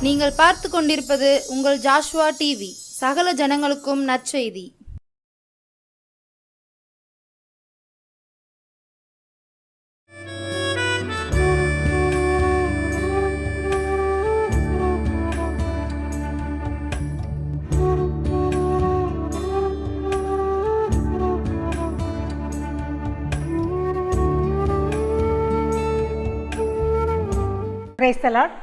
நீங்கள் பார்த்து கொண்டிருப்பது உங்கள் ஜாஷ்வா டிவி. சகல ஜனங்களுக்கும் நற்செய்தி. Praise the Lord.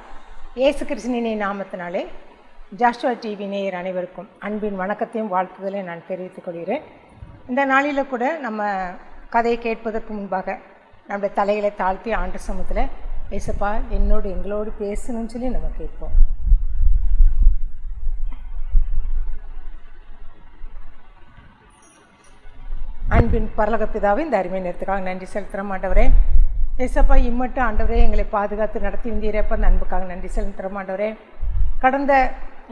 இயேசு கிறிஸ்துவின் நாமத்தினாலே ஜாஷ்வா டிவி நேயர் அனைவருக்கும் அன்பின் வணக்கத்தையும் வாழ்த்துதலை நான் தெரிவித்துக் கொள்கிறேன். இந்த நாளில் கூட நம்ம கதையை கேட்பதற்கு முன்பாக நம்முடைய தலைகளை தாழ்த்தி ஆண்டு சமூகத்தில் ஏசப்பா எங்களோடு பேசணும்னு சொல்லி நம்ம கேட்போம். அன்பின் பரலோக பிதாவே, இந்த அருமை நேரத்துக்காக நன்றி செலுத்துகிறோம். ஆண்டவரே ஏசப்பா, இம்மட்டும் ஆண்டவரே எங்களை பாதுகாத்து நடத்தி வந்தீரப்பா, அந்த அன்புக்காக நன்றி செலுத்துகிறோம். ஆண்டவரே கடந்த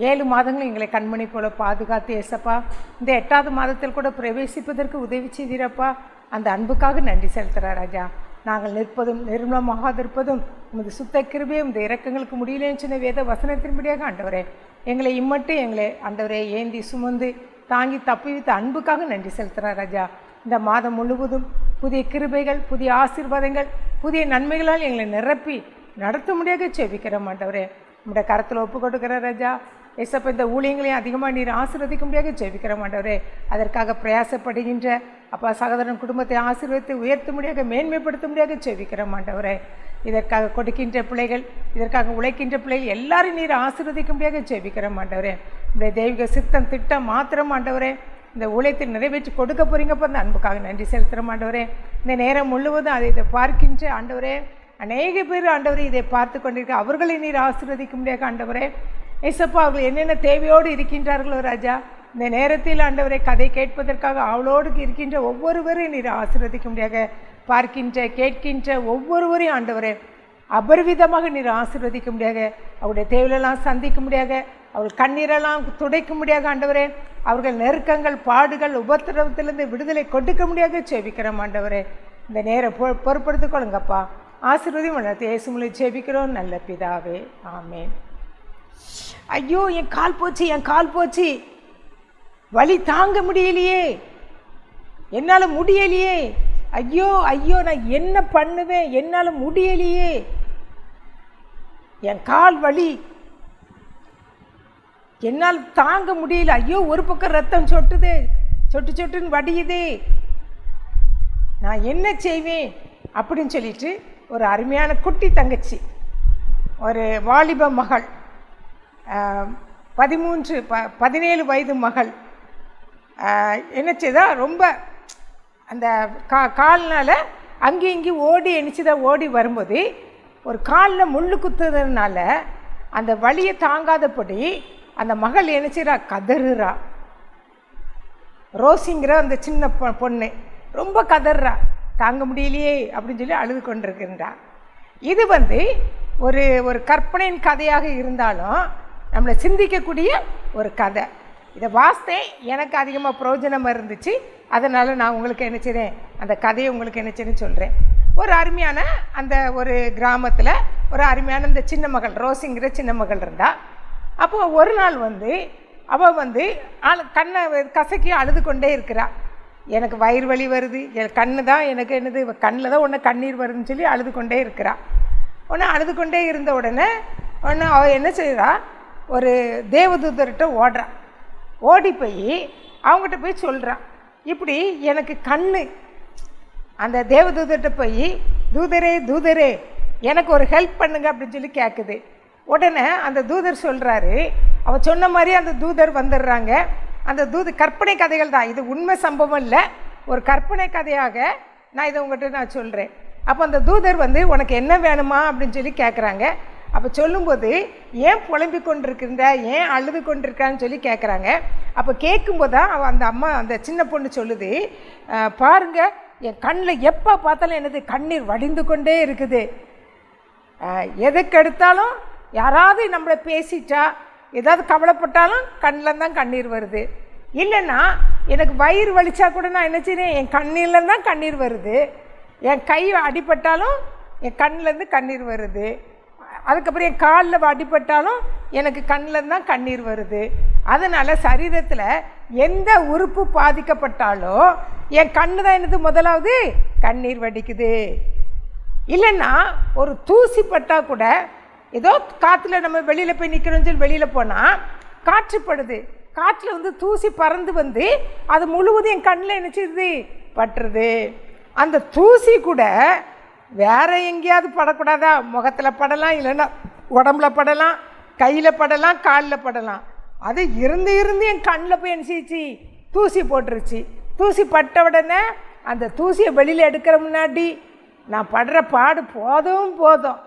7 மாதங்கள் எங்களை கண்மணி போல பாதுகாத்து ஏசப்பா, இந்த 8வது மாதத்தில் கூட பிரவேசிப்பதற்கு உதவி செய்தீரப்பா, அந்த அன்புக்காக நன்றி செலுத்துகிறார் ராஜா. நாங்கள் நிற்பதும் நிர்மலமாகாதிருப்பதும் உமது சுத்த கிருபையும் உமது இரக்கங்களுக்கு முடியலேன்னு சொன்ன வேத வசனத்தின்படியாக ஆண்டவரே எங்களை இம்மட்டும் எங்களை ஆண்டவரே ஏந்தி சுமந்து தாங்கி தப்பிவித்த அன்புக்காக நன்றி செலுத்துகிறார் ராஜா. இந்த மாதம் முழுவதும் புதிய கிருபைகள், புதிய ஆசீர்வாதங்கள், புதிய நன்மைகளால் எங்களை நிரப்பி நடத்த முடியாத செபிக்கிற மாட்டவரே நம்முடைய கரத்தில் ஒப்பு கொடுக்கிற ராஜா. ஏசப்பா, இந்த ஊழியங்களையும் அதிகமாக நீர் ஆசீர்வதிக்க முடியாத ஜெபிக்கிற மாட்டவரே. அதற்காக பிரயாசப்படுகின்ற அப்பா சகோதரன் குடும்பத்தை ஆசீர்வதித்து உயர்த்த முடியாத மேன்மைப்படுத்த முடியாத ஜெபிக்கிற மாட்டவரே. இதற்காக கொடுக்கின்ற பிள்ளைகள், இதற்காக உழைக்கின்ற பிள்ளைகள் எல்லாரும் நீர் ஆசீர்வதிக்க முடியாத ஜெபிக்கிற மாட்டவரே. இந்த தெய்வீக சித்தம் திட்டம் மாத்திரம் ஆண்டவரே இந்த ஊழியத்தை நிறைவேற்றி கொடுக்க போகிறீங்கப்போ அந்த அன்புக்காக நன்றி செலுத்துகிற ஆண்டவரே. இந்த நேரம் முழுவதும் அதை இதை பார்க்கின்ற ஆண்டவரே அநேக பேர் ஆண்டவரே இதை பார்த்து கொண்டிருக்க அவர்களை நீர் ஆசீர்வதிக்க முடியாத ஆண்டவரே. ஏசப்பா, அவர்கள் என்னென்ன தேவையோடு இருக்கின்றார்களோ ராஜா, இந்த நேரத்தில் ஆண்டவரை கதை கேட்பதற்காக அவளோடு இருக்கின்ற ஒவ்வொருவரையும் நீர் ஆசீர்வதிக்க முடியாத பார்க்கின்ற கேட்கின்ற ஒவ்வொருவரையும் ஆண்டவரே அபரிவிதமாக நீர் ஆசீர்வதிக்க முடியாத, அவருடைய தேவையெல்லாம் சந்திக்க முடியாத, அவர்கள் கண்ணீரெல்லாம் துடைக்க முடியாத ஆண்டவரே, அவர்கள் நெருக்கங்கள் பாடுகள் உபத்திரவத்திலிருந்து விடுதலை கொடுக்க முடியாத செபிக்கிறோம் ஆண்டவரே. இந்த நேரம் பொறுப்படுத்திக் கொள்ளுங்கப்பா. ஆசீர்வதியும் வளர்த்து இயேசுவிலே ஜெபிக்கிறோம் நல்ல பிதாவே, ஆமேன். ஐயோ, என் கால் போச்சு, வலி தாங்க முடியலையே, என்னால் முடியலையே, ஐயோ நான் என்ன பண்ணுவேன், என்னால் முடியலையே, என் கால் வலி என்னால் தாங்க முடியல, ஐயோ ஒரு பக்கம் ரத்தம் சொட்டுது, சொட்டுன்னு வடியுது, நான் என்ன செய்வேன் அப்படின்னு சொல்லிட்டு ஒரு அருமையான குட்டி தங்கச்சி, ஒரு வாலிப மகள், 17 வயது மகள் என்ன செய்தா, ரொம்ப அந்த கால்னால் அங்கேயும் இங்கேயும் ஓடி வரும்போது ஒரு காலில் முள் குத்துறதுனால அந்த வலியை தாங்காதபடி அந்த மகள் என்ன செய்கிறா, கதறுறா. ரோசிங்கிற அந்த சின்ன பொண்ணு ரொம்ப கதறா, தாங்க முடியலையே அப்படின்னு சொல்லி அழுது கொண்டிருக்கின்றா. இது ஒரு கற்பனையின் கதையாக இருந்தாலும் நம்மளை சிந்திக்கக்கூடிய ஒரு கதை. இதை வாசித்தே எனக்கு அதிகமாக பிரயோஜனமாக இருந்துச்சு. அதனால் நான் உங்களுக்கு என்ன செய்கிறேன், அந்த கதையை உங்களுக்கு என்ன செய்யணும்னு சொல்கிறேன். ஒரு அருமையான அந்த ஒரு கிராமத்தில் ஒரு அருமையான இந்த சின்ன மகள் ரோசிங்கிற சின்ன மகள் இருந்தா. அப்போ ஒரு நாள் அவள் கண்ணை கசக்கி அழுது கொண்டே இருக்கிறா. எனக்கு வயிறு வலி வருது, என் கண்ணு தான் எனக்கு என்னது, கண்ணில் தான் ஒன்று கண்ணீர் வருதுன்னு சொல்லி அழுது கொண்டே இருக்கிறா. அழுது கொண்டே இருந்த உடனே அவள் என்ன செய்கிறா, ஒரு தேவதூதர்கிட்ட ஓடி போய் அவங்ககிட்ட போய் சொல்கிறான், இப்படி எனக்கு கண்ணு. அந்த தேவதூதர்கிட்ட போய் தூதரே எனக்கு ஒரு ஹெல்ப் பண்ணுங்க அப்படின்னு சொல்லி கேட்குது. உடனே அந்த தூதர் சொல்கிறாரு, அவள் சொன்ன மாதிரி அந்த தூதர் வந்துடுறாங்க. அந்த கற்பனை கதைகள் தான், இது உண்மை சம்பவம் இல்லை, ஒரு கற்பனை கதையாக நான் இதை உங்கள்கிட்ட நான் சொல்கிறேன். அப்போ அந்த தூதர் உனக்கு என்ன வேணுமா அப்படின்னு சொல்லி கேட்குறாங்க. அப்போ சொல்லும்போது ஏன் புலம்பி கொண்டிருக்கின்ற, ஏன் அழுது கொண்டிருக்கான்னு சொல்லி கேட்குறாங்க. அப்போ கேட்கும்போது தான் அந்த அம்மா அந்த சின்ன பொண்ணு சொல்லுது, பாருங்க என் கண்ணில் எப்போ பார்த்தாலும் என்னது கண்ணீர் வடிந்து கொண்டே இருக்குது, எதுக்கு எடுத்தாலும் யாராவது நம்மளை பேசிட்டா ஏதாவது கவலைப்பட்டாலும் கண்ணில் தான் கண்ணீர் வருது, இல்லைன்னா எனக்கு வயிறு வலிச்சா கூட நான் என்ன செய்கிறேன், என் கண்ணில் தான் கண்ணீர் வருது, என் கை அடிபட்டாலும் என் கண்ணிலேருந்து கண்ணீர் வருது, அதுக்கப்புறம் என் காலில் அடிபட்டாலும் எனக்கு கண்ணில் தான் கண்ணீர் வருது. அதனால் சரீரத்தில் எந்த உறுப்பு பாதிக்கப்பட்டாலும் என் கண்ணு தான் என்னது முதலாவது கண்ணீர் வடிக்குது. இல்லைன்னா ஒரு தூசி பட்டால் கூட ஏதோ காற்றுல நம்ம வெளியில் போய் நிற்கிறோம்னு சொல்லி வெளியில் போனால் காற்றுப்படுது, காற்றில் வந்து தூசி பறந்து வந்து அது முழுவதும் என் கண்ணில் நினச்சிடுது பட்டுருது. அந்த தூசி கூட வேற எங்கேயாவது படக்கூடாதா? முகத்தில் படலாம், இல்லைன்னா உடம்புல படலாம், கையில் படலாம், காலில் படலாம். அது இருந்து என் கண்ணில் போய் நினச்சிச்சு தூசி போட்டுருச்சு. தூசி பட்ட உடனே அந்த தூசியை வெளியில் எடுக்கிற முன்னாடி நான் படுற பாடு போதும்.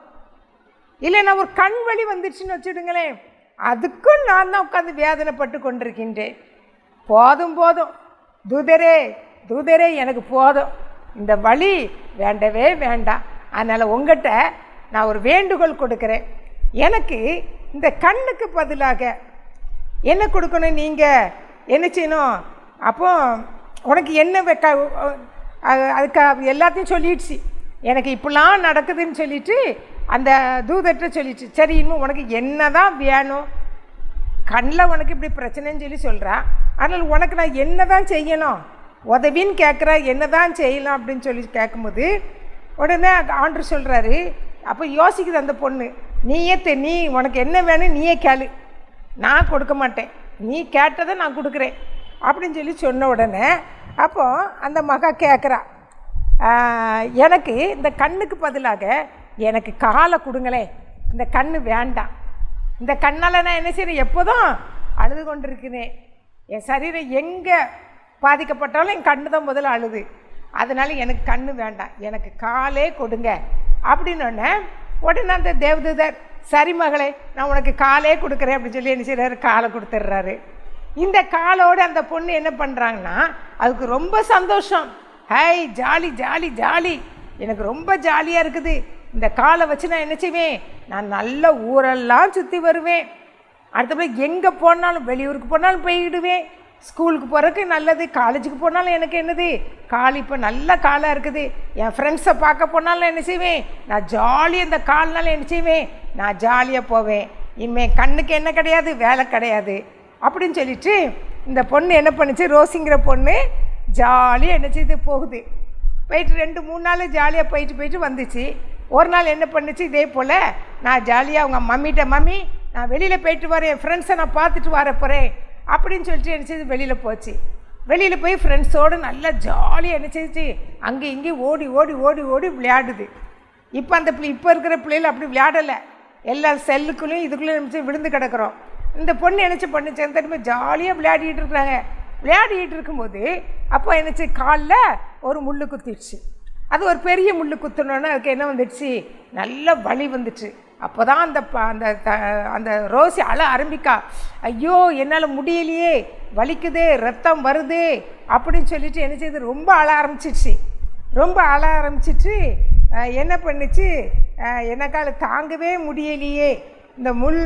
இல்லை நான் ஒரு கண் வலி வந்துடுச்சுன்னு வச்சுடுங்களேன், அதுக்கும் நான் தான் உட்காந்து வேதனைப்பட்டு கொண்டிருக்கின்றேன். போதும் தூதரே எனக்கு போதும், இந்த வலி வேண்டவே வேண்டாம். அதனால் உங்கள்கிட்ட நான் ஒரு வேண்டுகோள் கொடுக்குறேன். எனக்கு இந்த கண்ணுக்கு பதிலாக என்ன கொடுக்கணும்? நீங்கள் என்ன செய்யணும்? அப்போ உனக்கு என்ன அதுக்கு எல்லாத்தையும் சொல்லிடுச்சு. எனக்கு இப்படிலாம் நடக்குதுன்னு சொல்லிட்டு அந்த தூதர்கிட்ட சொல்லிடுச்சு. சரி, இன்னும் உனக்கு என்ன தான் வேணும்? கண்ணில் உனக்கு இப்படி பிரச்சனைன்னு சொல்லி சொல்கிறா. அதனால் உனக்கு நான் என்ன தான் செய்யணும்? உதவின்னு கேட்குறா, என்ன தான் செய்யலாம் அப்படின்னு சொல்லி கேட்கும்போது உடனே ஆண்டவர் சொல்கிறாரு. அப்போ யோசிக்குது அந்த பொண்ணு, நீ உனக்கு என்ன வேணும் நீயே கேளு, நான் கொடுக்க மாட்டேன், நீ கேட்டதை நான் கொடுக்குறேன் அப்படின்னு சொல்லி சொன்ன உடனே அப்போ அந்த மகா கேட்குறா, எனக்கு இந்த கண்ணுக்கு பதிலாக எனக்கு காலை கொடுங்களே, இந்த கண் வேண்டாம், இந்த கண்ணால் நான் என்ன செய்கிறேன், எப்போதும் அழுது கொண்டிருக்கிறேன், என் சரீரம் எங்கே பாதிக்கப்பட்டாலும் என் கண்ணு தான் முதல்ல அழுது, அதனால் எனக்கு கண் வேண்டாம், எனக்கு காலே கொடுங்க அப்படின்னோடனே உடனே அந்த தேவதூதர் சரி மகளே நான் உனக்கு காலே கொடுக்குறேன் அப்படின்னு சொல்லி என்ன செய்கிறாரு, காலை கொடுத்துட்றாரு. இந்த காலோடு அந்த பொண்ணு என்ன பண்ணுறாங்கன்னா அதுக்கு ரொம்ப சந்தோஷம். ஹை ஜாலி, எனக்கு ரொம்ப ஜாலியாக இருக்குது, இந்த காலை வச்சு நான் என்ன செய்வேன், நான் நல்ல ஊரெல்லாம் சுற்றி வருவேன், அடுத்தபடி எங்கே போனாலும் வெளியூருக்கு போனாலும் போயிடுவேன், ஸ்கூலுக்கு போகிறதுக்கு நல்லது, காலேஜுக்கு போனாலும் எனக்கு என்னது கால் இப்போ நல்ல காலாக இருக்குது, என் ஃப்ரெண்ட்ஸை பார்க்க போனாலும் என்ன செய்வேன், நான் ஜாலியாக இந்த கால்னால என்ன செய்வேன், நான் ஜாலியாக போவேன், இனிமேல் கண்ணுக்கு என்ன கிடையாது, வேலை கிடையாது அப்படின்னு சொல்லிட்டு இந்த பொண்ணு என்ன பண்ணுச்சு, ரோசிங்கிற பொண்ணு ஜாலியாக என்ன செய்து போகுது. போயிட்டு 2-3 நாள் ஜாலியாக போயிட்டு வந்துச்சு. ஒரு நாள் என்ன பண்ணுச்சு, இதே போல் நான் ஜாலியாக அவங்க மம்மிகிட்ட, மம்மி நான் வெளியில் போயிட்டு வரேன், என் ஃப்ரெண்ட்ஸை நான் பார்த்துட்டு வர போகிறேன் அப்படின்னு சொல்லிட்டு என்ன செய்து வெளியில் போச்சு. வெளியில் போய் ஃப்ரெண்ட்ஸோடு நல்லா ஜாலியாக என்ன செய்ச்சு, அங்கே இங்கேயும் ஓடி விளையாடுது. இப்போ அந்த இப்போ இருக்கிற பிள்ளைகள் அப்படி விளையாடலை, எல்லா செல்லுக்குள்ளேயும் இதுக்குள்ளேயும் நினச்சி விழுந்து கிடக்கிறோம். இந்த பொண்ணு என்னச்சு பண்ணுச்சு, திரும்ப ஜாலியாக விளையாடிட்டு இருக்கிறாங்க. விளையாடிட்டு இருக்கும்போது அப்போ என்னச்சு, காலில் ஒரு முள் குத்திடுச்சு. அது ஒரு பெரிய முள் குத்தினோன்னே அதுக்கு என்ன வந்துடுச்சு, நல்ல வலி வந்துச்சு. அப்போ தான் அந்த ரோசி அழ ஆரம்பிக்கா, ஐயோ என்னால் முடியலையே, வலிக்குது, ரத்தம் வருது அப்படின்னு சொல்லிட்டு என்ன செய்யுது, ரொம்ப அழ ஆரம்பிச்சிடுச்சு. என்ன பண்ணுச்சு, எனக்கால தாங்கவே முடியலையே, இந்த முள்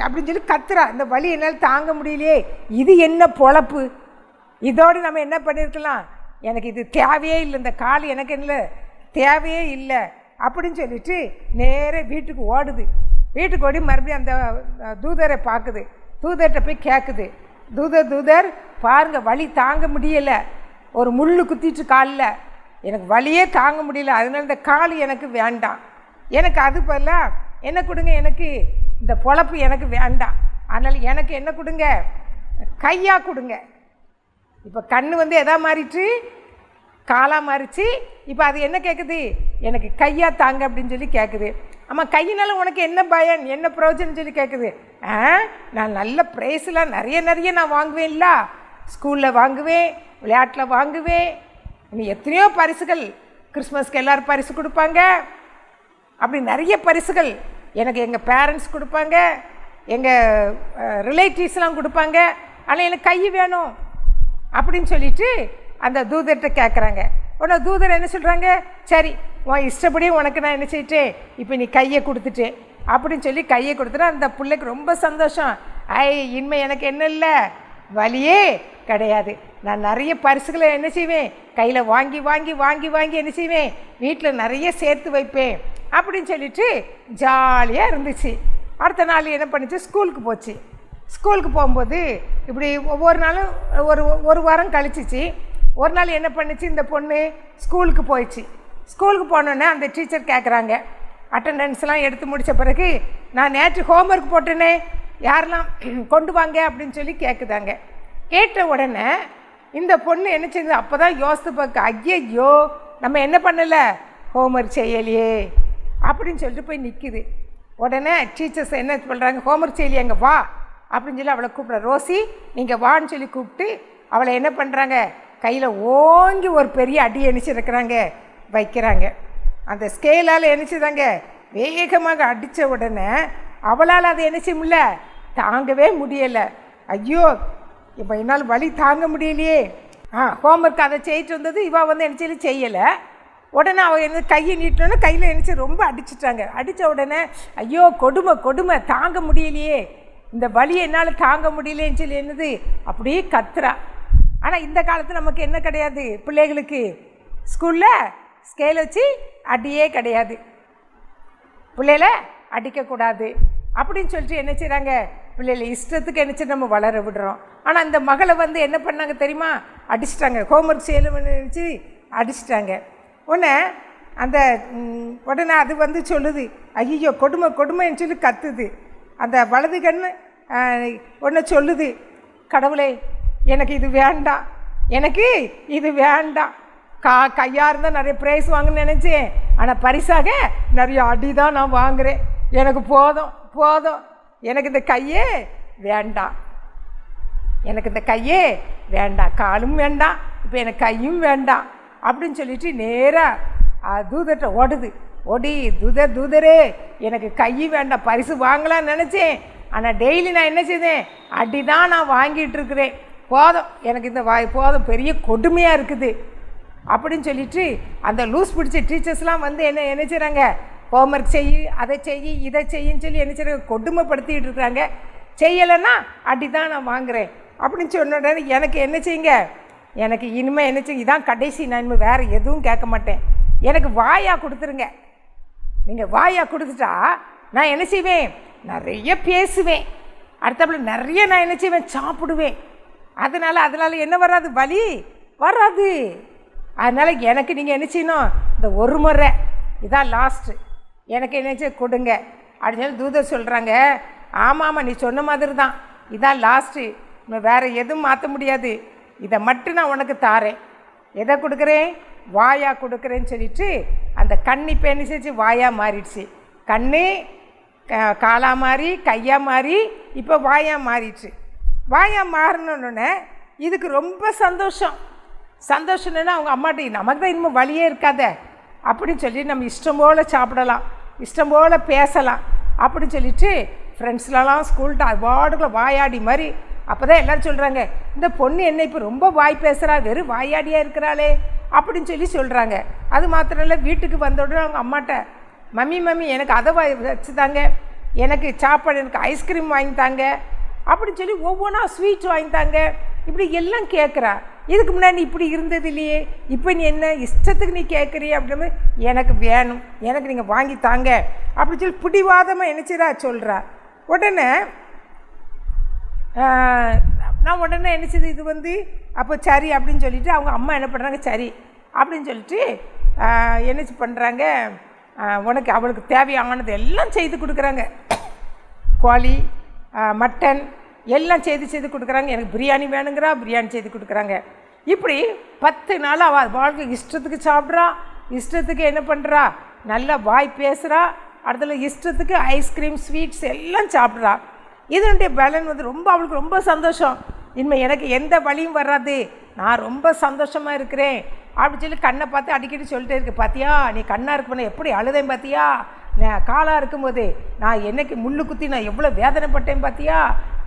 அப்படின்னு சொல்லி கத்துறா, இந்த வலி என்னால் தாங்க முடியலையே, இது என்ன பொழப்பு, இதோடு நம்ம என்ன பண்ணியிருக்கலாம், எனக்கு இது தேவையே இல்லை, இந்த கால் எனக்கு என்ன தேவையே இல்லை அப்படின்னு சொல்லிட்டு நேராக வீட்டுக்கு ஓடுது. வீட்டுக்கு ஓடி மறுபடியும் அந்த தூதரை பார்க்குது. தூதர்கிட்ட போய் கேட்குது, தூதர் பாருங்கள், வலி தாங்க முடியலை, ஒரு முள் குத்திட்டு காலில், எனக்கு வலியே தாங்க முடியல, அதனால இந்த கால் எனக்கு வேண்டாம், எனக்கு அது பதிலாக என்ன கொடுங்க, எனக்கு இந்த பொழப்பு எனக்கு வேண்டாம், அதனால் எனக்கு என்ன கொடுங்க, கையாக கொடுங்க. இப்போ கண் வந்து எதா மாறிட்டு காலாக மாறிச்சு. இப்போ அது என்ன கேட்குது, எனக்கு கையாக தாங்க அப்படின்னு சொல்லி கேட்குது. ஆமாம், கையினால உனக்கு என்ன பயன், என்ன பிரயோஜனம் சொல்லி கேட்குது. நான் நல்ல ப்ரைஸ்லாம் நிறைய நான் வாங்குவேன்ல, ஸ்கூலில் வாங்குவேன், விளையாட்டில் வாங்குவேன், இன்னும் எத்தனையோ பரிசுகள், கிறிஸ்மஸ்க்கு எல்லோரும் பரிசு கொடுப்பாங்க, அப்படி நிறைய பரிசுகள் எனக்கு எங்கள் பேரண்ட்ஸ் கொடுப்பாங்க, எங்கள் ரிலேட்டிவ்ஸ்லாம் கொடுப்பாங்க, ஆனால் எனக்கு கை வேணும் அப்படின்னு சொல்லிட்டு அந்த தூதர்கிட்ட கேட்குறாங்க. உடனே தூதர் என்ன சொல்கிறாங்க, சரி உன் இஷ்டப்படி உனக்கு நான் என்ன செய்யிட்டேன், இப்போ நீ கையை கொடுத்துட்டேன் அப்படின்னு சொல்லி கையை கொடுத்துட்டு அந்த பிள்ளைக்கு ரொம்ப சந்தோஷம். இனிமே எனக்கு என்ன இல்லை, வலியே கிடையாது, நான் நிறைய பரிசுகளை என்ன செய்வேன், கையில் வாங்கி என்ன செய்வேன், வீட்டில் நிறைய சேர்த்து வைப்பேன் அப்படின்னு சொல்லிட்டு ஜாலியாக இருந்துச்சு. அடுத்த நாள் என்ன பண்ணிச்சு, ஸ்கூலுக்கு போச்சு. ஸ்கூலுக்கு போகும்போது இப்படி ஒவ்வொரு நாளும் ஒரு வாரம் கழிச்சிச்சு. ஒரு நாள் என்ன பண்ணிச்சு, இந்த பொண்ணு ஸ்கூலுக்கு போயிடுச்சு. ஸ்கூலுக்கு போனோன்னே அந்த டீச்சர் கேட்குறாங்க, அட்டண்டன்ஸ்லாம் எடுத்து முடித்த பிறகு, நான் நேற்று ஹோம்ஒர்க் போட்டேனே, யாரெல்லாம் கொண்டு வாங்க அப்படின்னு சொல்லி கேட்குதாங்க. கேட்ட உடனே இந்த பொண்ணு என்ன செய்யுது, அப்போ தான் யோசித்து பார்க்க, ஐயையோ நம்ம என்ன பண்ணலை, ஹோம்ஒர்க் செய்யலையே அப்படின்னு சொல்லிட்டு போய் நிற்குது. உடனே டீச்சர்ஸ் என்ன பண்ணுறாங்க, ஹோம்ஒர்க் செய்யலையே, அங்கே வா அப்படின்னு சொல்லி அவளை கூப்பிட்ற, ரோசி நீங்கள் வான்னு சொல்லி கூப்பிட்டு அவளை என்ன பண்ணுறாங்க, கையில் ஓங்கி ஒரு பெரிய அடி எணிச்சிருக்கிறாங்க, வைக்கிறாங்க. அந்த ஸ்கேலால் எணிச்சுதாங்க வேகமாக அடித்த உடனே அவளால் அதை என்ன செய்ய முடியல, தாங்கவே முடியலை. ஐயோ இப்போ என்னால் வலி தாங்க முடியலையே. ஹோம்ஒர்க் அதை செய்யிட்டு வந்தது, இவள் வந்து என்ன சொல்லி செய்யலை. உடனே அவள் என்ன கையை நீட்டினோன்னே கையில் நினச்சி ரொம்ப அடிச்சிட்டாங்க. அடித்த உடனே ஐயோ கொடுமை கொடுமை தாங்க முடியலையே, இந்த வலியை என்னால் தாங்க முடியலேன்னு சொல்லி என்னது அப்படியே கத்துறா. ஆனால் இந்த காலத்தில் நமக்கு என்ன கிடையாது, பிள்ளைகளுக்கு ஸ்கூலில் ஸ்கேல் வச்சு அடியே கிடையாது, பிள்ளைகளை அடிக்கக்கூடாது அப்படின்னு சொல்லிட்டு என்ன செய்கிறாங்க, பிள்ளைகளை இஷ்டத்துக்கு என்னச்சு நம்ம வளர விடுறோம். ஆனால் இந்த மகளை வந்து என்ன பண்ணாங்க தெரியுமா, அடிச்சிட்டாங்க. ஹோம்ஒர்க் செய்யணும்னு நினச்சி அடிச்சிட்டாங்க. உடனே அது வந்து சொல்லுது, ஐயோ கொடுமை கொடுமைன்னு சொல்லி கத்துது. அந்த வலது கண்ணு ஒன்று சொல்லுது, கடவுளே எனக்கு இது வேண்டாம், எனக்கு இது வேண்டாம். கையாக இருந்தால் நிறைய ப்ரைஸ் வாங்கணும்னு நினச்சேன், ஆனால் பரிசாக நிறைய அடி தான் நான் வாங்குகிறேன், எனக்கு போதும் போதும், எனக்கு இந்த கையே வேண்டாம், எனக்கு இந்த கையே வேண்டாம், காலும் வேண்டாம், இப்போ எனக்கு கையும் வேண்டாம் அப்படின்னு சொல்லிட்டு நேராக தூதர்கிட்ட ஓடுது. ஓடி தூதரே எனக்கு கை வேண்டாம், பரிசு வாங்கலான்னு நினச்சேன், ஆனால் டெய்லி நான் என்ன செய்தேன், அடி தான் நான் வாங்கிட்டு இருக்கிறேன், போதும் எனக்கு இந்த போதும், பெரிய கொடுமையாக இருக்குது அப்படின்னு சொல்லிட்டு அந்த லூஸ் பிடிச்ச டீச்சர்ஸ்லாம் வந்து என்ன செய்கிறாங்க, ஹோம்ஒர்க் செய், அதை செய், இதை செய்யின்னு சொல்லி என்ன செய்கிறாங்க, கொடுமைப்படுத்திக்கிட்டு இருக்கிறாங்க. செய்யலைன்னா அடி தான் நான் வாங்குகிறேன் அப்படின்னு சொன்ன உடனே எனக்கு என்ன செய்யுங்க, எனக்கு இனிமேல் என்ன செய்ய, இதான் கடைசி, நான் இனிமேல் வேறு எதுவும் கேட்க மாட்டேன், எனக்கு வாயாக கொடுத்துருங்க. நீங்கள் வாயாக கொடுத்துட்டா நான் என்ன செய்வேன், நிறைய பேசுவேன், அடுத்தப்பல நிறைய நான் என்ன செய்வேன், சாப்பிடுவேன். அதனால் என்ன வராது, வலி வராது. அதனால் எனக்கு நீங்கள் என்ன செய்யணும், இந்த ஒரு முறை இதான் லாஸ்ட்டு, எனக்கு என்ன செய்ய கொடுங்க அப்படின்னு சொல்லி தூதர் சொல்கிறாங்க. ஆமாம் நீ சொன்ன மாதிரி தான், இதான் லாஸ்ட்டு, இன்னும் வேறு எதுவும் மாற்ற முடியாது, இதை மட்டும் நான் உனக்கு தாரேன். எதை கொடுக்குறேன், வாயா கொடுக்குறேன்னு சொல்லிட்டு அந்த கண் இப்போ என்ன செஞ்சு வாயாக மாறிடுச்சு. கண்ணு காலாக மாறி கையாக மாறி இப்போ வாயாக மாறிடுச்சு. வாயாக மாறினோன்னே இதுக்கு ரொம்ப சந்தோஷம்னா அவங்க அம்மாட்ட நமக்கு தான் இன்னும் வழியே இருக்காத அப்படின்னு சொல்லி நம்ம இஷ்டம் போல் சாப்பிடலாம், இஷ்டம் போல் பேசலாம் அப்படின்னு சொல்லிட்டு ஃப்ரெண்ட்ஸ்லாம் ஸ்கூல்கிட்ட அவார்டுக்குள்ள வாயாடி மாதிரி. அப்போ தான் எல்லோரும் சொல்கிறாங்க, இந்த பொண்ணு என்ன இப்போ ரொம்ப வாய் பேசுகிறா, வெறும் வாயாடியாக இருக்கிறாளே அப்படின்னு சொல்லி சொல்கிறாங்க. அது மாத்திரம் இல்லை, வீட்டுக்கு வந்த உடனே அவங்க அம்மாட்ட மம்மி எனக்கு அதை வச்சு தாங்க, எனக்கு சாப்பாடு, எனக்கு ஐஸ்கிரீம் வாங்கித்தாங்க அப்படின்னு சொல்லி ஒவ்வொன்றா ஸ்வீட்ஸ் வாங்கித்தாங்க, இப்படி எல்லாம் கேட்குறா. இதுக்கு முன்னாடி இப்படி இருந்தது இல்லையே, இப்போ நீ என்ன இஷ்டத்துக்கு நீ கேட்குறிய அப்படின்னு, எனக்கு வேணும், எனக்கு நீங்கள் வாங்கி தாங்க அப்படின்னு சொல்லி பிடிவாதமாக நினச்சிடா சொல்கிறா. உடனே நான் உடனே நினச்சது இது வந்து அப்போ சரி அப்படின்னு சொல்லிவிட்டு அவங்க அம்மா என்ன பண்ணுறாங்க, சரி அப்படின்னு சொல்லிட்டு என்ன பண்ணுறாங்க, உனக்கு அவளுக்கு தேவையானது எல்லாம் செய்து கொடுக்குறாங்க. கோழி, மட்டன் எல்லாம் செய்து கொடுக்குறாங்க. எனக்கு பிரியாணி வேணுங்கிறா, பிரியாணி செய்து கொடுக்குறாங்க. இப்படி 10 நாள் அவள் வாழ்க்கை இஷ்டத்துக்கு சாப்பிட்றா, இஷ்டத்துக்கு என்ன பண்ணுறா, நல்லா வாய் பேசுகிறா, அடுத்தது இஷ்டத்துக்கு ஐஸ்கிரீம் ஸ்வீட்ஸ் எல்லாம் சாப்பிட்றா. இதனுடைய பலன் வந்து ரொம்ப அவளுக்கு ரொம்ப சந்தோஷம். இனிமேல் எனக்கு எந்த வழியும் வராது, நான் ரொம்ப சந்தோஷமாக இருக்கிறேன் அப்படின்னு சொல்லி கண்ணை பார்த்து அடிக்கடி சொல்லிட்டே இருக்கு. பார்த்தியா நீ கண்ணாக இருக்க போன எப்படி அழுதேன், பார்த்தியா நான் காலாக இருக்கும்போது நான் என்னைக்கு முள்ளு குத்தி நான் எவ்வளோ வேதனைப்பட்டேன், பார்த்தியா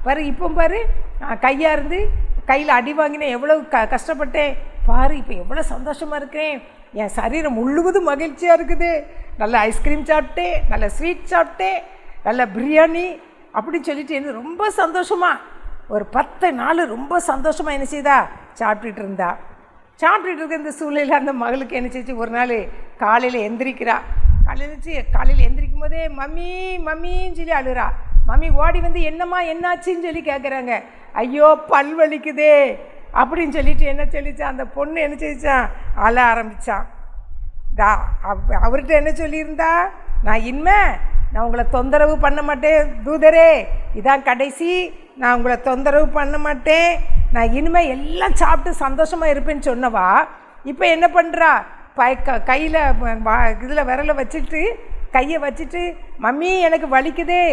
பாரு, இப்போ பாரு நான் கையாக இருந்து கையில் அடி வாங்கினேன், எவ்வளோ கஷ்டப்பட்டேன் பாரு, இப்போ எவ்வளோ சந்தோஷமாக இருக்கிறேன், என் சரீரம் முழுவதும் மகிழ்ச்சியாக இருக்குது, நல்ல ஐஸ்கிரீம் சாப்பிட்டேன், நல்ல ஸ்வீட் சாப்பிட்டேன், நல்ல பிரியாணி அப்படின்னு சொல்லிட்டு எனக்கு ரொம்ப சந்தோஷமாக ஒரு 10 நாள் ரொம்ப சந்தோஷமாக என்ன செய்தா சாப்பிட்டுட்டு இருக்க இந்த சூழ்நிலையில் அந்த மகளுக்கு என்ன செய்ச்சு, ஒரு நாள் காலையில் எந்திரிக்கிறா. காலையில் எந்திரிக்கும் போதே மம்மி மம்மின்னு சொல்லி அழுறா. மம்மி ஓடி வந்து என்னம்மா என்னாச்சின்னு சொல்லி கேட்குறாங்க. ஐயோ பல் வலிக்குதே அப்படின்னு சொல்லிட்டு என்ன சொல்லிச்சான் அந்த பொண்ணு, என்ன சொல்லிச்சான், அழ ஆரம்பித்தான். அவர்கிட்ட என்ன சொல்லியிருந்தா, நான் உங்களை தொந்தரவு பண்ண மாட்டேன் தூதரே, இதான் கடைசி, நான் உங்களை தொந்தரவு பண்ண மாட்டேன், நான் இனிமேல் எல்லாம் சாப்பிட்டு சந்தோஷமாக இருப்பேன்னு சொன்னவா இப்போ என்ன பண்ணுறா, கையில் இதில் விரலை வச்சுட்டு கையை வச்சுட்டு மம்மி எனக்கு வலிக்குதே,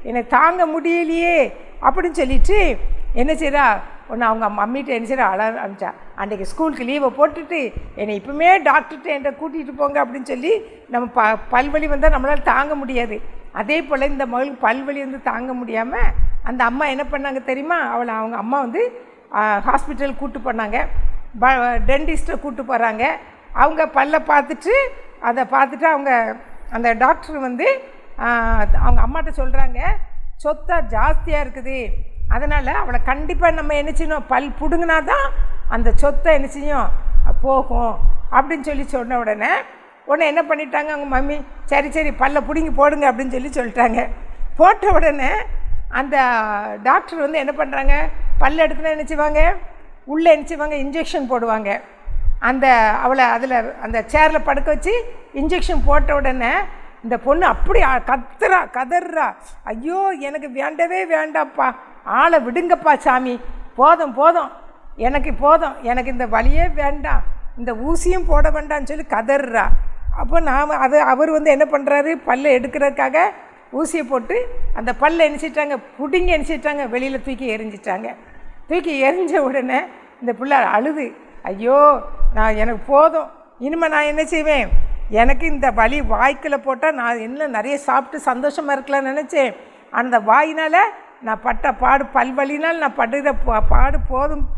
எனக்கு தாங்க முடியலையே அப்படின்னு சொல்லிட்டு என்ன செய்கிறா, ஒன்று அவங்க மம்மிகிட்ட என்ன செய்கிறா அழ ஆரம்பிச்சா. அன்றைக்கி ஸ்கூலுக்கு லீவை போட்டுட்டு என்னை இப்போமே டாக்டர்கிட்ட என்கிட்ட கூட்டிகிட்டு போங்க அப்படின்னு சொல்லி, நம்ம பல்வலி வந்தால் நம்மளால் தாங்க முடியாது. அதே போல் இந்த மகளுக்கு பல்வலி வந்து தாங்க முடியாமல் அந்த அம்மா என்ன பண்ணாங்க தெரியுமா, அவங்க அம்மா வந்து ஹாஸ்பிட்டல் கூப்பிட்டு போனாங்க. டென்டிஸ்ட்டை கூப்பிட்டு போகிறாங்க. அவங்க பல்லை பார்த்துட்டு அவங்க அந்த டாக்டர் வந்து அவங்க அம்மாட்ட சொல்கிறாங்க, சொத்தா ஜாஸ்தியாக இருக்குது, அதனால் அவளை கண்டிப்பாக நம்ம என்ன செய்யணும், பல் பிடுங்கினா தான் அந்த சொத்தை என்ன செய்யும் போகும் அப்படின்னு சொல்லி சொன்ன உடனே என்ன பண்ணிட்டாங்க அவங்க மம்மி, சரி பல்லை பிடுங்கி போடுங்க அப்படின்னு சொல்லிட்டாங்க. போட்ட உடனே அந்த டாக்டர் வந்து என்ன பண்ணுறாங்க, பல் எடுக்கணும் என்ன செய்வாங்க, உள்ளே என்ன செய்வாங்க, இன்ஜெக்ஷன் போடுவாங்க. அவளை அதில் அந்த சேரில் படுக்க வச்சு இன்ஜெக்ஷன் போட்ட உடனே இந்த பொண்ணு அப்படி கதறா, ஐயோ எனக்கு வேண்டவே வேண்டாப்பா, ஆளை விடுங்கப்பா சாமி, போதும் எனக்கு இந்த வலியே வேண்டாம், இந்த ஊசியும் போட வேண்டாம்னு சொல்லி கதறா. அப்போ அவர் வந்து என்ன பண்ணுறாரு, பல்லை எடுக்கிறதுக்காக ஊசியை போட்டு அந்த பல்லை எரிஞ்சிட்டாங்க, புடிங்கி எரிஞ்சிட்டாங்க, வெளியில் தூக்கி எரிஞ்ச உடனே இந்த பிள்ளை அழுது, ஐயோ எனக்கு போதும், இனிமேல் நான் என்ன செய்வேன், எனக்கு இந்த வலி வாய்க்கில் போட்டால் நான் இன்னும் நிறைய சாப்பிட்டு சந்தோஷமாக இருக்கலாம்னு நினச்சேன், அந்த வாயினால் நான் பட்ட பாடு, பல்வலினால் நான் படுகிற பாடு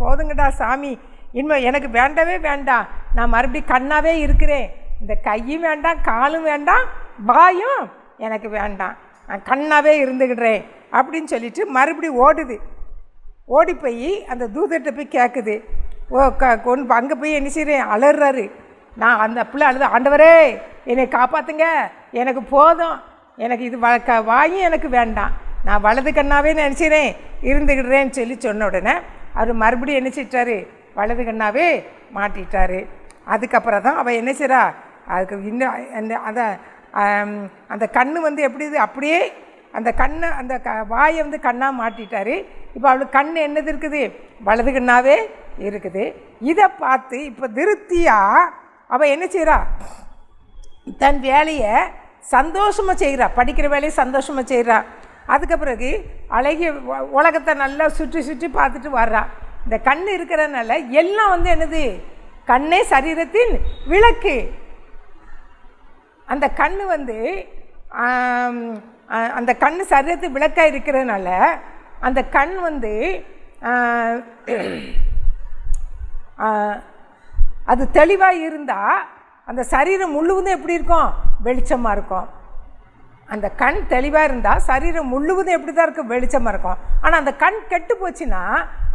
போதுங்கடா சாமி, இனிமேல் எனக்கு வேண்டவே வேண்டாம், நான் மறுபடியும் கண்ணாவே இருக்கிறேன், இந்த கையும் வேண்டாம் காலும் வேண்டாம் வாயும் எனக்கு வேண்டாம், நான் கண்ணாவே இருந்துக்கிடுறேன் அப்படின்னு சொல்லிட்டு மறுபடியும் ஓடி போய் அந்த தூதர்கிட்ட போய் கேட்குது. அங்கே போய் என்ன செய்கிறேன், அலறாரு. நான் அந்த பிள்ளை அழுது, ஆண்டவரே என்னை காப்பாற்றுங்க, எனக்கு போதும், எனக்கு இது வாயும் எனக்கு வேண்டாம், நான் வலது கண்ணாவே நினச்சிறேன் இருந்துக்கிடுறேன்னு சொன்ன உடனே அவர் மறுபடியும் என்ன செஞ்சிட்டாரு, வலது கண்ணாவே மாட்டிட்டார். அதுக்கப்புறம் தான் அவள் என்ன செய்கிறா, அதுக்கு இன்னும் அந்த கண்ணு வந்து எப்படி அப்படியே அந்த கண்ணை அந்த வாயை வந்து கண்ணாக மாட்டிட்டார். இப்போ அவளுக்கு கண் என்னது இருக்குது, வலது கண்ணாவே இருக்குது. இதை பார்த்து இப்போ திருப்தியாக அவள் என்ன செய்கிறா, தன் வேலையை சந்தோஷமாக செய்கிறா, படிக்கிற வேலையை சந்தோஷமாக செய்கிறா. அதுக்கு பிறகு அழகிய உலகத்தை நல்லா சுற்றி பார்த்துட்டு வர்றா. இந்த கண் இருக்கிறதுனால எல்லாம் வந்து என்னது, கண்ணே சரீரத்தின் விளக்கு. அந்த கண் வந்து அந்த கண் சரீரத்தின் விளக்காக இருக்கிறதுனால அந்த கண் வந்து அது தெளிவாக இருந்தால் அந்த சரீரம் முழுவதும் எப்படி இருக்கும், வெளிச்சமாக இருக்கும். அந்த கண் தெளிவாக இருந்தால் சரீரம் முழுவதும் எப்படி தான் இருக்கும், வெளிச்சமாக இருக்கும். ஆனால் அந்த கண் கெட்டு போச்சுன்னா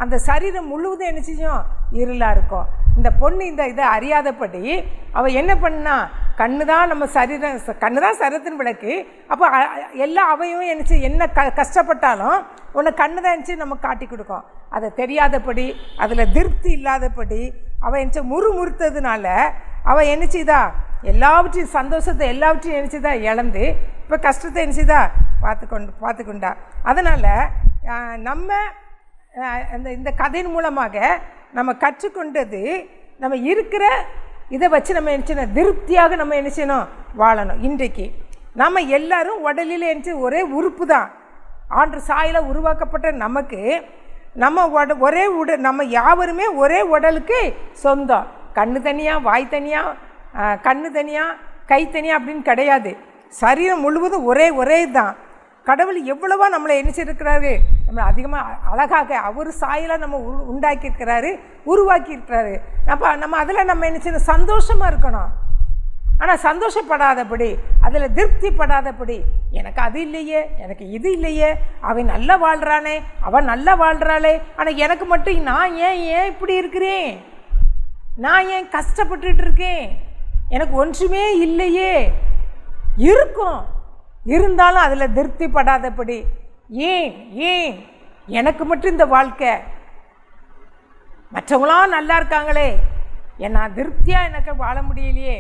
அந்த சரீரம் முழுவதும் என்ன செய்யும், இருளாக இருக்கும். இந்த பொண்ணு இதை அறியாதபடி அவள் என்ன பண்ணா, கண்ணு தான் நம்ம கண்ணு தான் சரீரத்தின் விளக்கு. அப்போ எல்லா அவையும் என்ன கஷ்டப்பட்டாலும் உன்னை கண்ணு தான் நம்ம காட்டி கொடுக்கும். அதை தெரியாதபடி அதில் திருப்தி இல்லாதபடி அவள் முறுமுறுத்ததுனால அவள் என்ன செய்தா, எல்லாவற்றையும் சந்தோஷத்தை எல்லாவற்றையும் என்ன செய்தா இழந்து இப்போ கஷ்டத்தை என்ன செய்தா பார்த்துக்கொண்டா. அதனால் நம்ம இந்த கதையின் மூலமாக நம்ம கற்றுக்கொண்டது, நம்ம இருக்கிற இதை வச்சு நம்ம என்ன செய்யணும், திருப்தியாக நம்ம என்ன செய்யணும், வாழணும். இன்றைக்கு நம்ம எல்லாரும் உடலில் என்ன ஒரே உறுப்பு தான், ஆண்டு சாயில உருவாக்கப்பட்ட நமக்கு நம்ம ஒரே நம்ம யாவருமே ஒரே உடலுக்கு சொந்தம். கண்ணு தனியாக, வாய் தனியாக, கண்ணு தனியாக, கை தனியாக அப்படின்னு கிடையாது. சரீரம் முழுவதும் ஒரே தான். கடவுள் எவ்வளவா நம்மளை என்ன செய்திருக்கிறாரு, நம்மளை அதிகமாக அழகாக அவர் சாயலாக நம்ம உண்டாக்கியிருக்கிறாரு, உருவாக்கியிருக்கிறாரு. நம்ம அதில் நம்ம என்ன செய்யணும், சந்தோஷமாக இருக்கணும். ஆனால் சந்தோஷப்படாதபடி, அதில் திருப்திப்படாதபடி, எனக்கு அது இல்லையே, எனக்கு இது இல்லையே, அவன் நல்லா வாழ்கிறானே, அவன் நல்லா வாழ்கிறாளே, ஆனால் எனக்கு மட்டும் நான் ஏன் இப்படி இருக்கிறேன், நான் ஏன் கஷ்டப்பட்டுட்டு இருக்கேன், எனக்கு ஒன்றுமே இல்லையே, இருக்கும். இருந்தாலும் அதில் திருப்திப்படாதபடி ஏன் ஏன் எனக்கு மட்டும் இந்த வாழ்க்கை, மற்றவங்களாம் நல்லா இருக்காங்களே, நான் திருப்தியாக எனக்கு வாழ முடியலையே,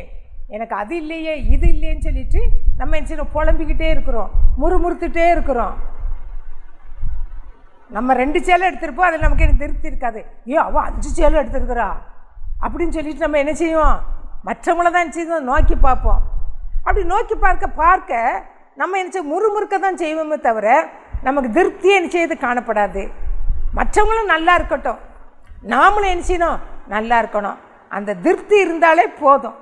எனக்கு அது இல்லையே இது இல்லையேன்னு சொல்லிட்டு நம்ம என்ன செய்யணும், புலம்பிக்கிட்டே இருக்கிறோம், முறுமுறுத்துட்டே இருக்கிறோம். நம்ம 2 சேலை எடுத்திருப்போம், அதில் நமக்கு எனக்கு திருப்தி இருக்காது. அவள் 5 சேலை எடுத்துருக்குறா அப்படின்னு சொல்லிட்டு நம்ம என்ன செய்வோம், மற்றவங்கள தான் செய்வோம், நோக்கி பார்ப்போம். அப்படி நோக்கி பார்க்க நம்ம என்ன செய்ய முறுமுறுக்க தான் செய்வோமே தவிர நமக்கு திருப்தியே என்ன செய்யறது காணப்படாது. மற்றவங்களும் நல்லா இருக்கட்டும், நாமளும் என்ன செய்யணும், நல்லா இருக்கணும். அந்த திருப்தி இருந்தாலே போதும்.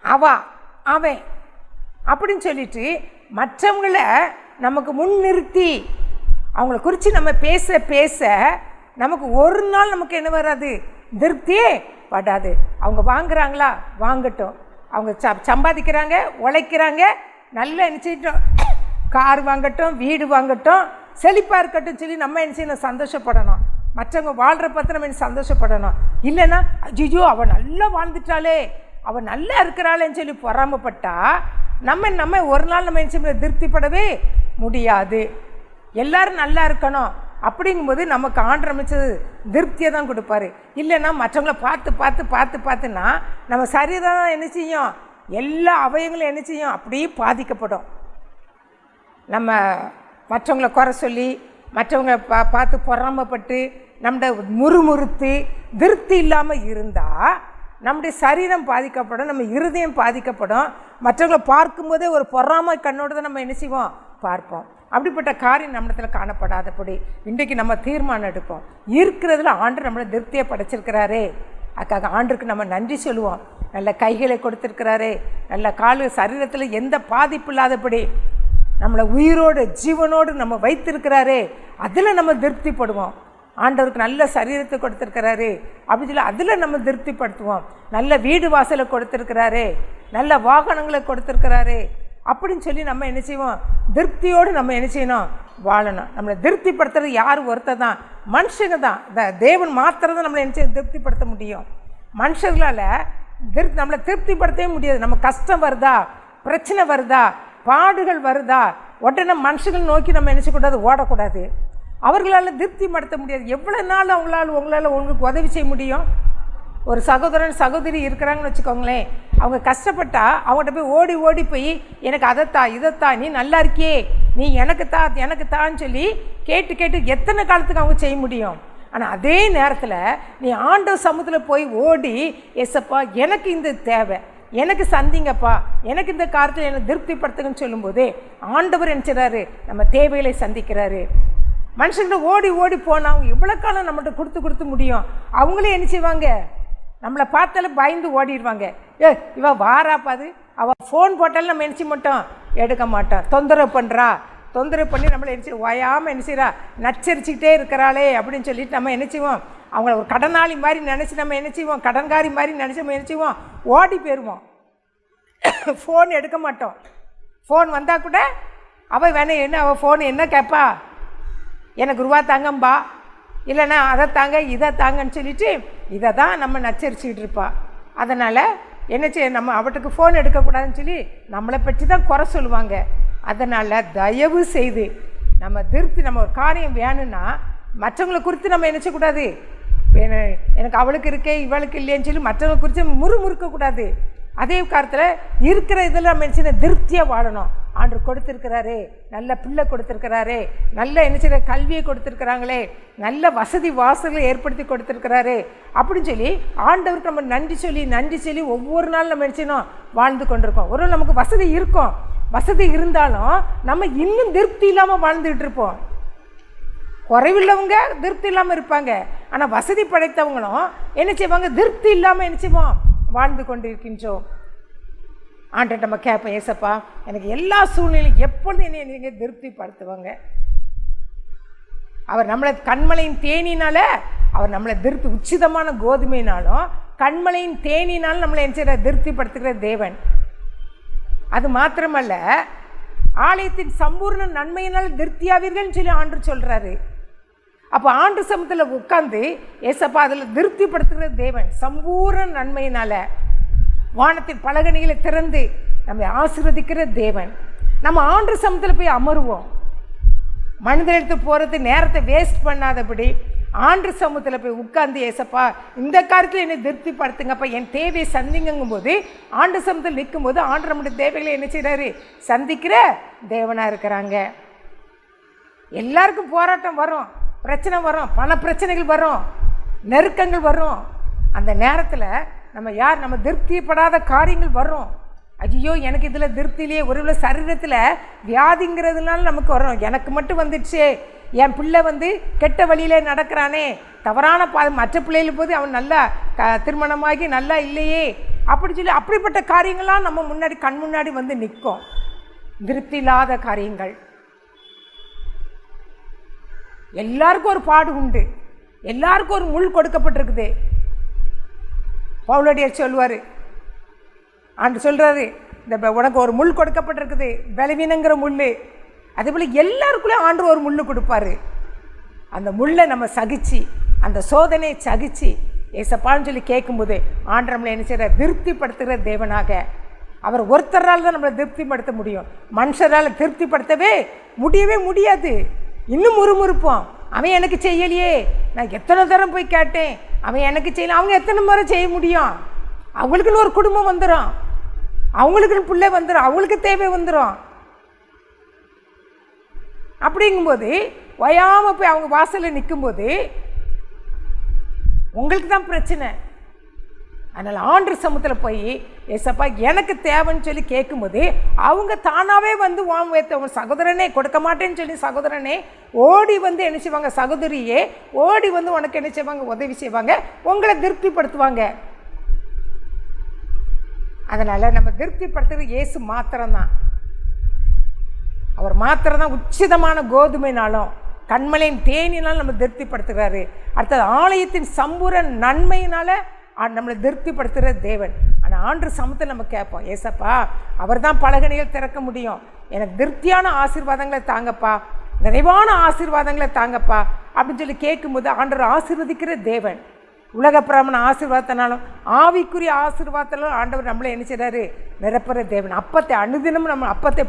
அவன் அப்படின்னு சொல்லிட்டு மற்றவங்களை நமக்கு முன் நிறுத்தி அவங்கள குறித்து நம்ம பேச நமக்கு ஒரு நாள் நமக்கு என்ன வராது, திருப்தியே படாது. அவங்க வாங்குறாங்களா, வாங்கட்டும். அவங்க சம்பாதிக்கிறாங்க, உழைக்கிறாங்க, நல்லா என்ன செய்யட்டும், கார் வாங்கட்டும், வீடு வாங்கட்டும், செழிப்பாக இருக்கட்டும் சொல்லி நம்ம என்ன செய்யணும், சந்தோஷப்படணும். மற்றவங்க வாழ்கிற பார்த்து நம்ம என்ன சந்தோஷப்படணும். இல்லைன்னா ஐயோ அவள் நல்லா வாழ்ந்துட்டாளே, அவள் நல்லா இருக்கிறாளேன்னு சொல்லி பொறாமப்பட்டா நம்ம ஒரு நாள் நம்ம என்ன செய்ய திருப்திப்படவே முடியாது. எல்லாரும் நல்லா இருக்கணும் அப்படிங்கும்போது நமக்கு ஆண்டவர் அமைச்சது திருப்தியை தான் கொடுப்பாரு. இல்லைன்னா மற்றவங்கள பார்த்துன்னா நம்ம சரீரம் என்ன செய்யும், எல்லா அவயங்களும் என்ன செய்யும், அப்படியே பாதிக்கப்படும். நம்ம மற்றவங்கள குறை சொல்லி மற்றவங்கள பார்த்து பொறாமப்பட்டு நம்முடைய முறுமுறுத்து திருப்தி இல்லாமல் இருந்தால் நம்முடைய சரீரம் பாதிக்கப்படும், நம்ம இருதயம் பாதிக்கப்படும். மற்றவங்களை பார்க்கும்போதே ஒரு பொறாமை கண்ணோடு தான் நம்ம என்ன செய்வோம், பார்ப்போம். அப்படிப்பட்ட காரியம் நம்மளத்தில் காணப்படாதபடி இன்றைக்கு நம்ம தீர்மானம் எடுப்போம். இருக்கிறதுல ஆண்டு நம்மளை திருப்தியை படைச்சிருக்கிறாரே, அதுக்காக ஆண்டுக்கு நம்ம நன்றி சொல்லுவோம். நல்ல கைகளை கொடுத்துருக்கிறாரே, நல்ல காலு, சரீரத்தில் எந்த பாதிப்பு இல்லாதபடி நம்மளை உயிரோடு ஜீவனோடு நம்ம வைத்திருக்கிறாரே, அதில் நம்ம திருப்திப்படுவோம். ஆண்டவருக்கு நல்ல சரீரத்தை கொடுத்துருக்கிறாரு அப்படின்னு சொல்லி அதில் நம்ம திருப்திப்படுத்துவோம். நல்ல வீடு வாசலை கொடுத்துருக்கிறாரு, நல்ல வாகனங்களை கொடுத்துருக்கிறாரு அப்படின்னு சொல்லி நம்ம என்ன செய்வோம், திருப்தியோடு நம்ம என்ன செய்யணும், வாழணும். நம்மளை திருப்திப்படுத்துறது யார், ஒருத்தர் தான், மனுஷங்க தான். தேவன் மாத்திரம் தான் நம்மளை என்ன செய்ய திருப்திப்படுத்த முடியும். மனுஷர்களால் நம்மளை திருப்திப்படுத்தவே முடியாது. நம்ம கஷ்டம் வருதா, பிரச்சனை வருதா, பாடுகள் வருதா, உடனே மனுஷங்களை நோக்கி நம்ம என்ன செய்யக்கூடாது, ஓடக்கூடாது. அவர்களால் திருப்தி படுத்த முடியாது. எவ்வளோ நாள் உங்களால் உங்களுக்கு உதவி செய்ய முடியும்? ஒரு சகோதரன் சகோதரி இருக்கிறாங்கன்னு வச்சுக்கோங்களேன், அவங்க கஷ்டப்பட்டா அவங்கள்ட்ட போய் ஓடி போய் எனக்கு அதைத்தா இதைத்தா, நீ நல்லா இருக்கியே, நீ எனக்கு தான்னு சொல்லி கேட்டு எத்தனை காலத்துக்கு அவங்க செய்ய முடியும்? ஆனால் அதே நேரத்தில் நீ ஆண்டவர் சமூகத்தில் போய் ஓடி, ஏசப்பா எனக்கு இந்த தேவை, எனக்கு சந்திங்கப்பா, எனக்கு இந்த காரியத்தில் என்னை திருப்திப்படுத்துங்கன்னு சொல்லும்போதே ஆண்டவர் என்ன செய்கிறாரு, நம்ம தேவைகளை சந்திக்கிறாரு. மனுஷங்கிட்ட ஓடி போனால் அவங்க எவ்வளோ காலம் நம்மகிட்ட கொடுத்து முடியும்? அவங்களே என்ன செய்வாங்க, நம்மளை பார்த்தாலும் பயந்து ஓடிடுவாங்க. இவள் வாராப்பாது, அவள் ஃபோன் போட்டாலும் நம்ம என்ன செய்ய மாட்டோம், எடுக்க மாட்டோம். தொந்தரவு பண்ணி நம்மளை என்ன செய்ய ஓயாமல் என்ன செய்கிறா, நச்சரிச்சுக்கிட்டே இருக்கிறாளே அப்படின்னு சொல்லிட்டு நம்ம என்ன செய்வோம், அவங்கள ஒரு கடனாளி மாதிரி நினச்சி நம்ம என்ன செய்வோம், கடன்காரி மாதிரி நினச்சி நம்ம என்ன செய்வோம், ஓடி போயிடுவோம். ஃபோன் எடுக்க மாட்டோம். ஃபோன் வந்தால் கூட அவள் அவள் ஃபோன் என்ன கேட்பா, எனக்கு ரூபா தாங்கம்பா, இல்லைன்னா அதை தாங்க இதை தாங்கன்னு சொல்லிட்டு இதை தான் நம்ம நச்சரிச்சுக்கிட்டு இருப்பா. அதனால் என்ன செய்ய, நம்ம அவட்டுக்கு ஃபோன் எடுக்கக்கூடாதுன்னு சொல்லி நம்மளை பற்றி தான் குறை சொல்லுவாங்க. அதனால் தயவு செய்து நம்ம நம்ம ஒரு காரியம் வேணும்னா மற்றவங்களை குறித்து நம்ம என்ன செய்யக்கூடாது, எனக்கு அவளுக்கு இருக்கே இவளுக்கு இல்லையேன்னு சொல்லி மற்றவங்களை குறித்து முறுமுறுக்கக்கூடாது. அதே காலத்தில் இருக்கிற இதில் நம்ம என்ன செய்ய திருப்தியாக வாழணும். ஆண்டவர் கொடுத்துருக்கிறாரே, நல்ல பிள்ளை கொடுத்துருக்கிறாரே, நல்ல என்ன செய்கிற கல்வியை கொடுத்துருக்குறாங்களே, நல்ல வசதி வாசல்களை ஏற்படுத்தி கொடுத்துருக்கிறாரு அப்படின்னு சொல்லி ஆண்டவருக்கு நம்ம நன்றி சொல்லி ஒவ்வொரு நாள் நம்ம என்ன செய்யணும், வாழ்ந்து கொண்டிருக்கோம். ஒரு நமக்கு வசதி இருக்கும், வசதி இருந்தாலும் நம்ம இன்னும் திருப்தி இல்லாமல் வாழ்ந்துக்கிட்டு இருப்போம். குறைவில்லவங்க திருப்தி இல்லாமல் இருப்பாங்க. ஆனால் வசதி படைத்தவங்களும் என்ன செய்வாங்க, திருப்தி இல்லாமல் என்ன செய்வோம், வாழ்ந்து கொண்டிருக்கின்றோம். ஆண்டவர் நம்ம கேட்போம், ஏசப்பா எனக்கு எல்லா சூழ்நிலையும் எப்பொழுதும் என்னை நீங்கள் திருப்திப்படுத்துவாங்க. அவர் நம்மளை கண்மலையின் தேனினால, அவர் நம்மளை உச்சிதமான கோதுமையினாலும் கண்மலையின் தேனினாலும் நம்மளை என்ன செய்கிற திருப்திப்படுத்துகிற தேவன். அது மாத்திரமல்ல, ஆலயத்தின் சம்பூர்ண நன்மையினால் திருப்தியாவீர்கள்னு சொல்லி ஆண்டவர் சொல்கிறாரு. அப்போ ஆண்டு சமூகத்தில் உட்கார்ந்து ஏசப்பா அதில் திருப்திப்படுத்துகிற தேவன். சம்பூர்ண நன்மையினால் வானத்தின் பலகணிகளை திறந்து நம்மை ஆசீர்வதிக்கிற தேவன். நம்ம ஆண்டு சமூகத்தில் போய் அமருவோம். மனிதர்களுக்கு போகிறது நேரத்தை வேஸ்ட் பண்ணாதபடி ஆண்டு சமூகத்தில் போய் உட்கார்ந்து, ஏசப்பா இந்த காரியத்தில் என்னை திருப்திப்படுத்துங்கப்பா, என் தேவையை சந்திங்கும் போது ஆண்டு சமூகத்தில் நிற்கும் போது ஆண்டு நம்முடைய தேவைகளை என்ன செய்கிறாரு? சந்திக்கிற தேவனாக இருக்கிறாங்க. எல்லாருக்கும் போராட்டம் வரும், பிரச்சனை வரும், பண பிரச்சனைகள் வரும், நெருக்கங்கள் வரும். அந்த நேரத்தில் நம்ம திருப்திப்படாத காரியங்கள் வரும். ஐயோ எனக்கு இதில் திருப்தியிலேயே ஒருவேளை சரீரத்தில் வியாதிங்கிறதுனால நமக்கு வரும். எனக்கு மட்டும் வந்துடுச்சே, என் பிள்ளை கெட்ட வழியிலே நடக்கிறானே, தவறான மற்ற பிள்ளைகள் போது அவன் நல்லா திருமணமாகி நல்லா இல்லையே அப்படி சொல்லி அப்படிப்பட்ட காரியங்கள்லாம் நம்ம முன்னாடி கண் முன்னாடி நிற்கும். திருப்தி இல்லாத காரியங்கள். எல்லாருக்கும் ஒரு பாடு உண்டு, எல்லாருக்கும் ஒரு முள் கொடுக்கப்பட்டிருக்குது. பவுலடியார் சொல்லுவார், ஆண்டு சொல்கிறாரு, இந்த உனக்கு ஒரு முள் கொடுக்கப்பட்டிருக்குது, பலவீனங்கிற முள். அதேபோல் எல்லாருக்குள்ளேயும் ஆண்டு ஒரு முள் கொடுப்பாரு. அந்த முள்ளை நம்ம சகிச்சு, அந்த சோதனையை சகிச்சு ஏசப்பான்னு சொல்லி கேட்கும்போது ஆண்டு நம்மளை என்ன செய்கிற? திருப்திப்படுத்துகிற தேவனாக. அவர் ஒருத்தரால் தான் நம்மளை திருப்திப்படுத்த முடியும். மனுஷரால் திருப்திப்படுத்தவே முடியவே முடியாது. இன்னும் முறுமுறுப்போம், அவன் எனக்கு செய்யலையே, நான் எத்தனை தரம் போய் கேட்டேன், அவன் எனக்கு செய்யலை. அவங்க எத்தனை முறை செய்ய முடியும்? அவங்களுக்குன்னு ஒரு குடும்பம் வந்துடும், அவங்களுக்குன்னு பிள்ளை வந்துடும், அவங்களுக்கு தேவை வந்துடும். அப்படிங்கும்போது வயாமல் போய் அவங்க வாசலில் நிற்கும்போது உங்களுக்கு தான் பிரச்சனை. அதனால் ஆண்டு சமூகத்தில் போய் ஏசப்பா எனக்கு தேவைன்னு சொல்லி கேட்கும்போது அவங்க தானாகவே உன் சகோதரனே கொடுக்க மாட்டேன்னு சொல்லி சகோதரனே ஓடி என்ன செய்வாங்க? சகோதரியே ஓடி உனக்கு என்ன செய்வாங்க? உதவி செய்வாங்க, உங்களை திருப்திப்படுத்துவாங்க. அதனால் நம்ம திருப்திப்படுத்துறது இயேசு மாத்திரம்தான். அவர் மாத்திரம்தான் உச்சிதமான கோதுமைனாலும் கண்மலையின் தேனினால் நம்ம திருப்திப்படுத்துகிறாரு. அடுத்தது ஆலயத்தின் சம்பூர நன்மையினால் நம்மளை திருப்திப்படுத்துகிற தேவன். ஆனால் ஆண்டு சமூகத்தில் நம்ம கேட்போம், ஏசப்பா அவர் தான் பலகணிகள் திறக்க முடியும், எனக்கு திருப்தியான ஆசீர்வாதங்களை தாங்கப்பா, நிறைவான ஆசீர்வாதங்களை தாங்கப்பா அப்படின்னு சொல்லி கேட்கும்போது ஆண்டவர் ஆசீர்வதிக்கிற தேவன். உலக பிரமண ஆசீர்வாதத்தினாலும் ஆவிக்குரிய ஆசீர்வாதத்தினாலும் ஆண்டவர் நம்மளை என்ன செய்கிறாரு? நிரப்புற தேவன். அப்பத்தை அனுதினமும் நம்ம அப்பத்தை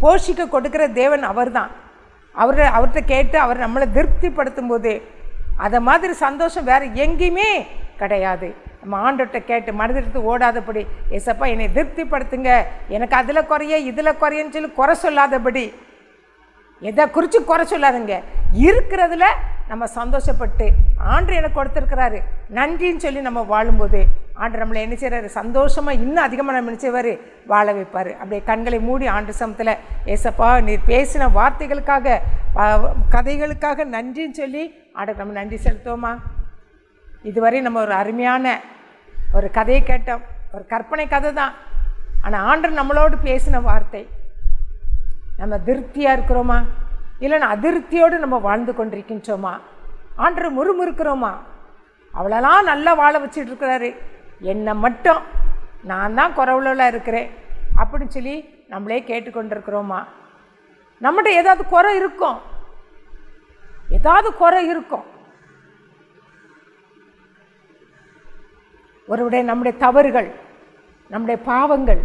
போஷிக்க கொடுக்குற தேவன் அவர் தான். அவர்கிட்ட கேட்டு அவர் நம்மளை திருப்திப்படுத்தும் போது அதை மாதிரி சந்தோஷம் வேறு எங்கேயுமே கிடையாது. நம்ம ஆண்டவர்கிட்ட கேட்டு மனதிற்கு ஓடாதபடி, ஏசப்பா என்னை திருப்திப்படுத்துங்க, எனக்கு அதில் குறைய இதில் குறையன்னு சொல்லி குறை சொல்லாதபடி, எதை குறித்து குறை சொல்லாதுங்க. இருக்கிறதுல நம்ம சந்தோஷப்பட்டு ஆண்டு எனக்கு கொடுத்துருக்கிறாரு நன்றின்னு சொல்லி நம்ம வாழும்போது ஆண்டு நம்மளை என்ன செய்கிறாரு? சந்தோஷமாக இன்னும் அதிகமாக நம்ம என்ன செய்வார்? வாழ வைப்பார். அப்படியே கண்களை மூடி ஆண்டு சமத்தில் ஏசப்பா நீர் பேசின வார்த்தைகளுக்காக கதைகளுக்காக நன்றின்னு சொல்லி ஆண்டு நம்ம நன்றி செலுத்துவோமா? இதுவரை நம்ம ஒரு அருமையான ஒரு கதையை கேட்டோம், ஒரு கற்பனை கதை தான். ஆனால் ஆண்டு நம்மளோடு பேசின வார்த்தை, நம்ம திருப்தியாக இருக்கிறோமா இல்லைன்னா அதிருப்தியோடு நம்ம வாழ்ந்து கொண்டிருக்கின்றோமா? ஆண்டு முறுமுறுக்கிறோமா? அவ்வளோலாம் நல்லா வாழ வச்சுட்டு இருக்கிறாரு, என்னை மட்டும் நான் தான் குறைவுள்ளவளாக இருக்கிறேன் அப்படின்னு சொல்லி நம்மளே கேட்டுக்கொண்டிருக்கிறோமா? நம்மகிட்ட ஏதாவது குறை இருக்கும், ஏதாவது குறை இருக்கும். ஒருவருடைய நம்முடைய தவறுகள், நம்முடைய பாவங்கள்,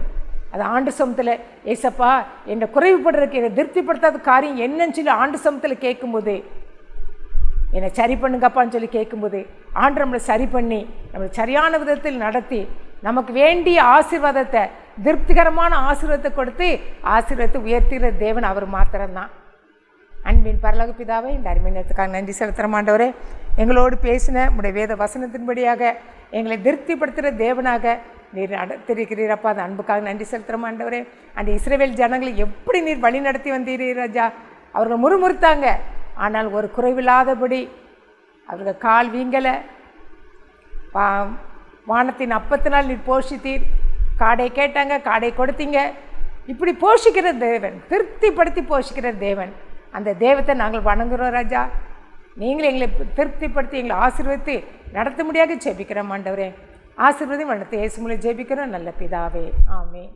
அது ஆண்டு சமூகத்தில் ஏசப்பா என்னை குறைவுபடுறதுக்கு என்னை திருப்திப்படுத்தாத காரியம் என்னன்னு சொல்லி ஆண்டு சமூகத்தில் கேட்கும்போது, என்னை சரி பண்ணுங்கப்பான்னு சொல்லி கேட்கும்போது ஆண்டு நம்மளை சரி பண்ணி நம்மளை சரியான விதத்தில் நடத்தி நமக்கு வேண்டிய ஆசீர்வாதத்தை, திருப்திகரமான ஆசீர்வாதத்தை கொடுத்து ஆசீர்வாதத்தை உயர்த்துகிற தேவன் அவர் மாத்திரம்தான். அன்பின் பரலோக பிதாவே, இந்த அருமையினத்துக்காக நன்றி செலுத்துகிற ஆண்டவரே, எங்களோடு பேசின உடைய வேத வசனத்தின்படியாக எங்களை திருப்திப்படுத்துகிற தேவனாக நீர் நடத்திருக்கிறீரப்பா. அந்த அன்புக்காக நன்றி செலுத்துகிற ஆண்டவரே. அந்த இஸ்ரவேல் ஜனங்களை எப்படி நீர் வழி நடத்தி வந்தீர் ராஜா. அவர்கள் முறுமுறுத்தாங்க, ஆனால் ஒரு குறைவில்லாதபடி அவர்கள் கால் வீங்கலை. வானத்தின் அப்பத்தினால் நீர் போஷித்தீர். காடை கேட்டாங்க, காடை கொடுத்தீங்க. இப்படி போஷிக்கிற தேவன், திருப்திப்படுத்தி போஷிக்கிற தேவன், அந்த தெய்வத்தை நாங்கள் வணங்குகிறோம் ராஜா. நீங்கள் எங்களை திருப்திப்படுத்தி எங்களை ஆசீர்வதித்து நடத்த முடியாத ஜெபிக்கிறோம் ஆண்டவரே. ஆசீர்வதி நடத்த இயேசு மூலம் ஜெபிக்கிறோம் நல்ல பிதாவே, ஆமென்.